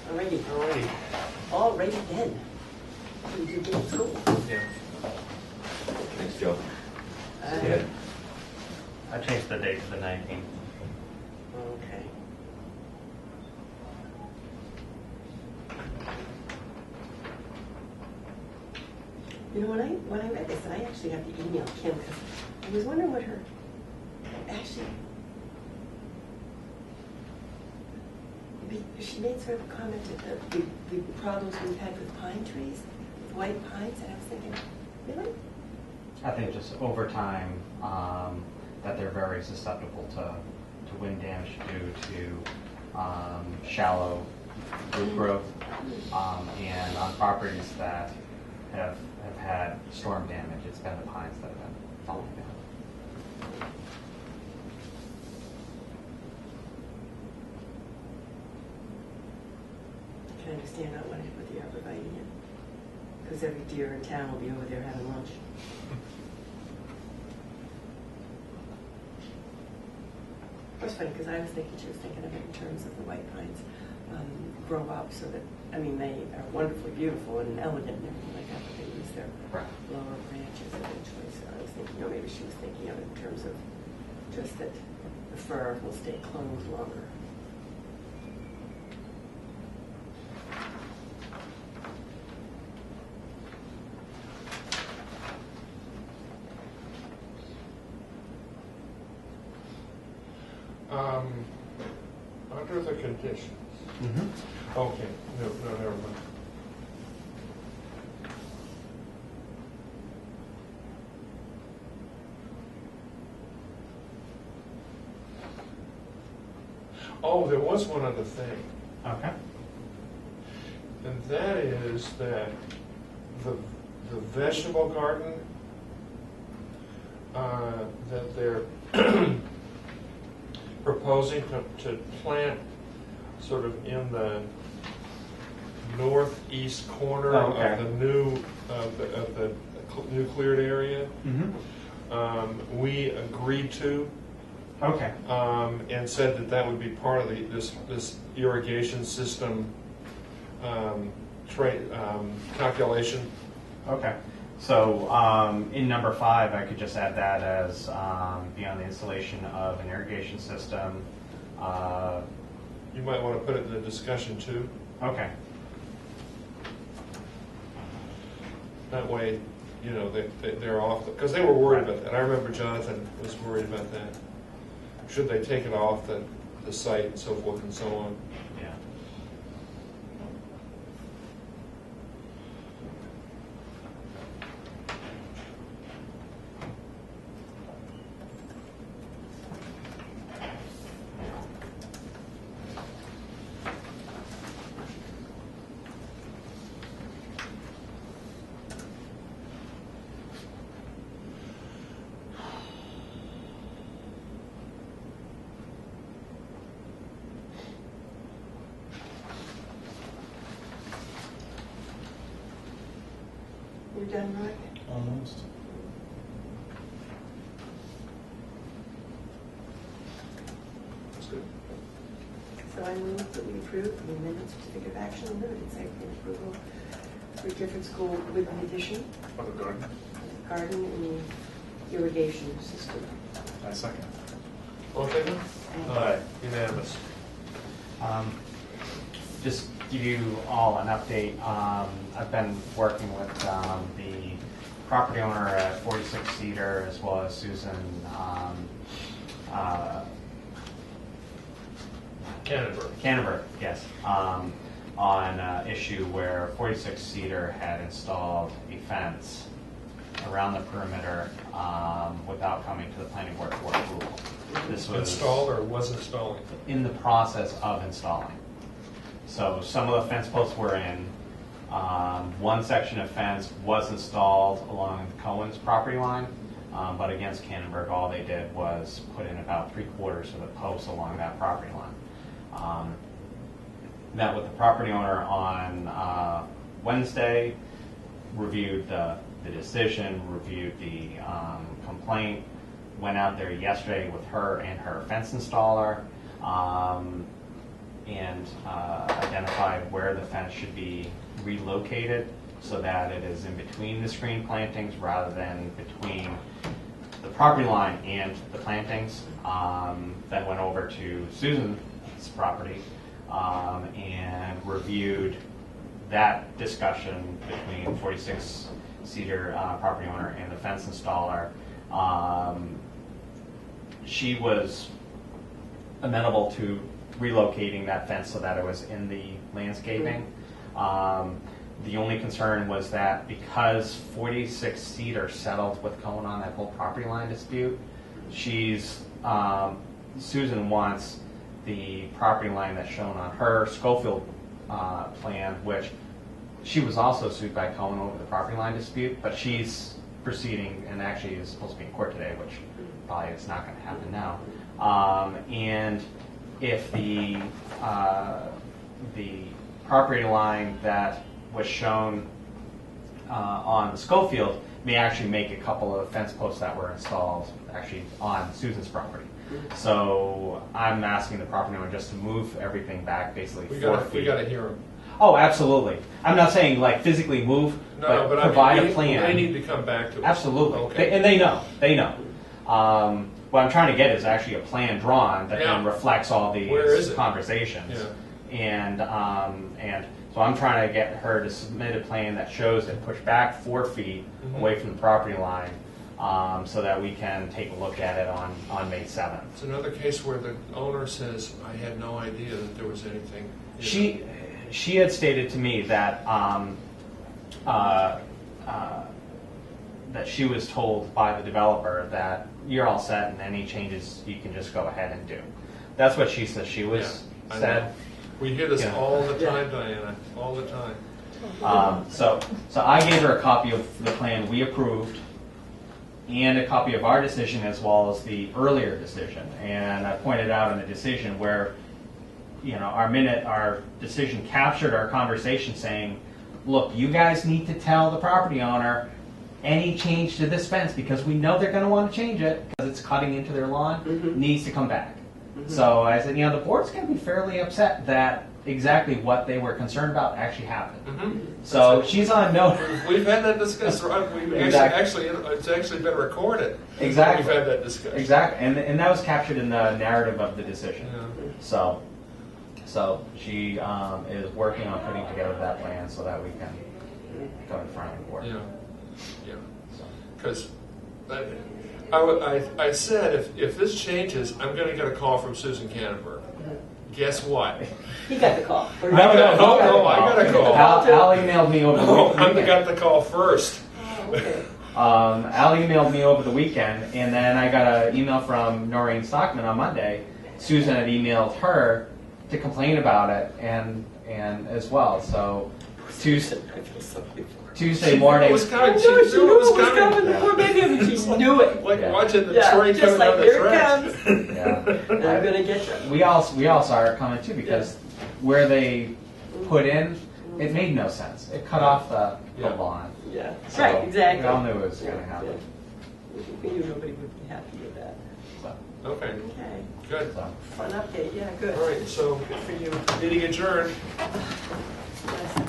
Alrighty. Alrighty then. We did get to school. Yeah. Thanks, Joe. I changed the date to the 19th. Okay. You know, when I read this, and I actually have to email Kim because I was wondering what her actually. She made sort of a comment at the problems we've had with pine trees, with white pines, and I was thinking, really? I think just over time that they're very susceptible to wind damage due to shallow root growth, and on properties that have had storm damage, it's been the pines that have been falling down. I understand not wanting to put the arborvitae in, because every deer in town will be over there having lunch. It was funny, because I was thinking, she was thinking of it in terms of the white pines grow up so that, I mean, they are wonderfully beautiful and elegant and everything like that, but they lose their lower branches eventually. So I was thinking, you know, maybe she was thinking of it in terms of just that the fur will stay clothed longer. Under the conditions. Mm-hmm. Okay, no, never mind. Oh, there was one other thing. Okay. And that is that the vegetable garden that they're proposing to plant sort of in the northeast corner of the new cleared area. Mm-hmm. We agreed to. Okay. And said that would be part of this irrigation system calculation. Okay. So in number 5, I could just add that as beyond the installation of an irrigation system. You might want to put it in the discussion too. Okay. That way, you know, they're off, because they were worried about that. I remember Jonathan was worried about that. Should they take it off the site and so forth and so on? Yeah. You're done, Roy? Almost. That's good. So I move that we approve the amended certificate of action and limited site plan approval for Gifford School with an addition For the garden. of the garden and the irrigation system. I second. All in favor? Aye. Unanimous. Just give you all an update. I've been working with the property owner at 46 Cedar as well as Susan Canterbury, yes, on an issue where 46 Cedar had installed a fence around the perimeter without coming to the planning board for approval. This was Installed or was installing? in the process of installing. So some of the fence posts were in. One section of fence was installed along Cohen's property line, but against Canterbury, all they did was put in about 3/4 of the posts along that property line. Met with the property owner on Wednesday, reviewed the decision, reviewed the complaint, went out there yesterday with her and her fence installer, and and identified where the fence should be relocated so that it is in between the screen plantings rather than between the property line and the plantings. Then went over to Susan's property and reviewed that discussion between 46 Cedar property owner and the fence installer. She was amenable to relocating that fence so that it was in the landscaping. The only concern was that because 46 Cedar settled with Cohen on that whole property line dispute, Susan wants the property line that's shown on her Schofield plan, which she was also sued by Cohen over the property line dispute, but she's proceeding and actually is supposed to be in court today, which probably is not going to happen now. And if the property line that was shown on Schofield may actually make a couple of fence posts that were installed actually on Susan's property. So I'm asking the property owner just to move everything back basically 4 feet. We got to hear them. Oh, absolutely. I'm not saying like physically move, but provide a plan. They need to come back to us. Absolutely. Okay. And they know. What I'm trying to get is actually a plan drawn that then reflects all these conversations. Yeah. And so I'm trying to get her to submit a plan that shows it pushed back 4 feet away from the property line, so that we can take a look at it on May 7th. It's another case where the owner says, I had no idea that there was anything. She had stated to me that that she was told by the developer that you're all set and any changes you can just go ahead and do. That's what she says she was said. We hear this all the time, Diana, all the time. So I gave her a copy of the plan we approved and a copy of our decision as well as the earlier decision. And I pointed out in the decision where, our decision captured our conversation saying, look, you guys need to tell the property owner any change to this fence because we know they're going to want to change it because it's cutting into their lawn, needs to come back. So I said, the board's going to be fairly upset that exactly what they were concerned about actually happened. So she's on note. We've had that discussion. Actually, it's actually been recorded. Exactly. We've had that discussion. Exactly, and that was captured in the narrative of the decision. Yeah. So she is working on putting together that plan so that we can go in front of the board. Yeah. Because I said if this changes, I'm going to get a call from Susan Canterbury. Guess what? He got the call. No, I got a call. Al emailed me over the weekend. I got the call first. Oh, okay. Al emailed me over the weekend, and then I got an email from Noreen Stockman on Monday. Susan had emailed her to complain about it, and as well. So Tuesday morning. It was coming. She knew it was coming. Or maybe she knew it. Like watching the train just coming like, down the here tracks. it comes. I'm gonna get you. We all saw it coming too because where they put in, it made no sense. It cut off the lawn. Yeah. So Right. Exactly. We all knew it was going to happen. We knew nobody would be happy with that. So, Okay. Okay. Good. so. Fun update. Yeah. Good. All right. So Good for you. meeting adjourned. Yes.